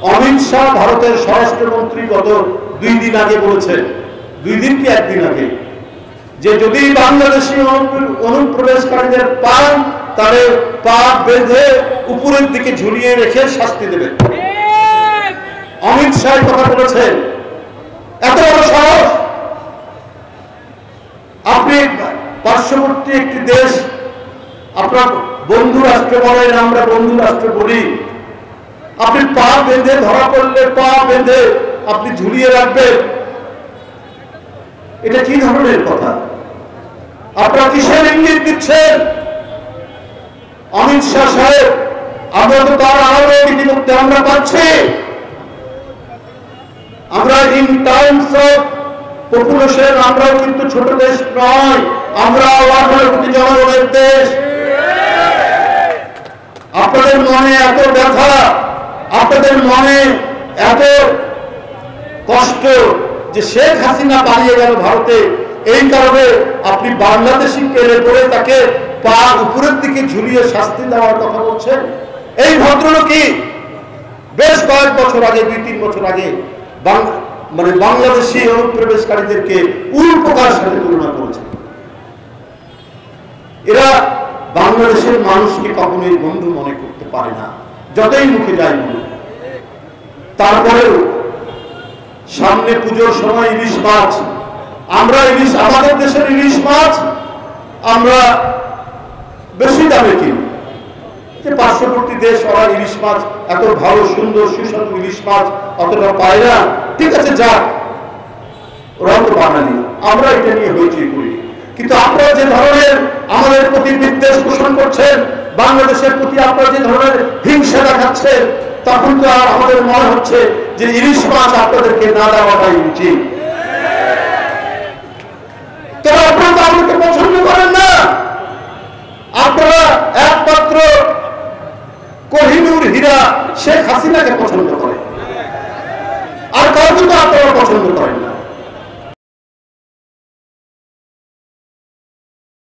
অমিত শাহ ভারতের স্বরাষ্ট্রমন্ত্রী গত 2 দিন আগে বলেছেন, 2 দিন কি 1 দিন আগে, যে যদি বাংলাদেশি অনুপ্রবেশকারীদের পান তাহলে পা বেঁধে উপরের দিকে ঝুলিয়ে রেখে শাস্তি দেবেন। অমিত শাহ কথা বলেছেন। এত বড় সাহস! আপনি পার্শ্ববর্তী একটি দেশ, আপনার বন্ধু রাষ্ট্র বলেন, আমরা বন্ধু রাষ্ট্র বলি, আপনি পা বেঁধে ধরা পড়লে পা বেঁধে আপনি ঝুলিয়ে রাখবেন, এটা কি ধরনের কথা? আপনারা কিসের ইঙ্গিত দিচ্ছেন? অমিত শাহ সাহেব, আমরা তো তার আরো ইতিমধ্যে আমরা পাচ্ছি। আমরা ইন টার্মস অফ পপুলেশন আমরাও কিন্তু ছোট দেশ নয়, আমরা 18 কোটি জনগণের দেশ। আপনাদের মনে এত ব্যথা, আপনাদের মনে এত কষ্ট যে শেখ হাসিনা পালিয়ে গেল ভারতে, এই কারণে আপনি বাংলাদেশি পেলে পড়ে তাকে পা উপরের দিকে ঝুলিয়ে শাস্তি দেওয়ার কথা বলছেন। এই ভদ্রলোকই বেশ কয়েক বছর আগে, 2-3 বছর আগে বাংলাদেশি অনুপ্রবেশকারীদেরকে উল্পকার সাথে তুলনা করেছে। এরা বাংলাদেশের মানুষকে কখনোই বন্ধু মনে করতে পারে না, যতই মুখে যায় মনে। তারপরেও সামনে পুজোর সময় ইলিশ মাছ, আমরা ইলিশ, আমাদের দেশের ইলিশ মাছ আমরা বেশি দামে কিনি, যে পার্শ্ববর্তী দেশ ওরা ইলিশ মাছ এত ভালো সুন্দর সুস্বাদু ইলিশ মাছ অতটা পায় না। ঠিক আছে, যাক, ওরা তো বাঙালি, আমরা এটা নিয়ে হইচই করি। কিন্তু আপনারা যে ধরনের আমাদের প্রতি বিদ্বেষ পোষণ করছেন, বাংলাদেশের প্রতি আপনারা যে ধরনের হিংসা দেখাচ্ছেন, তখন তো আর আমাদের মনে হচ্ছে যে ইলিশ মাছ আপনাদেরকে না দেওয়াটাই উচিত। তবে আপনারা তো আমাকে পছন্দ করেন না, আপনারা একমাত্র কোহিনূর হীরা শেখ হাসিনাকে পছন্দ করেন, আর কাউকে তো আপনারা পছন্দ করেন না।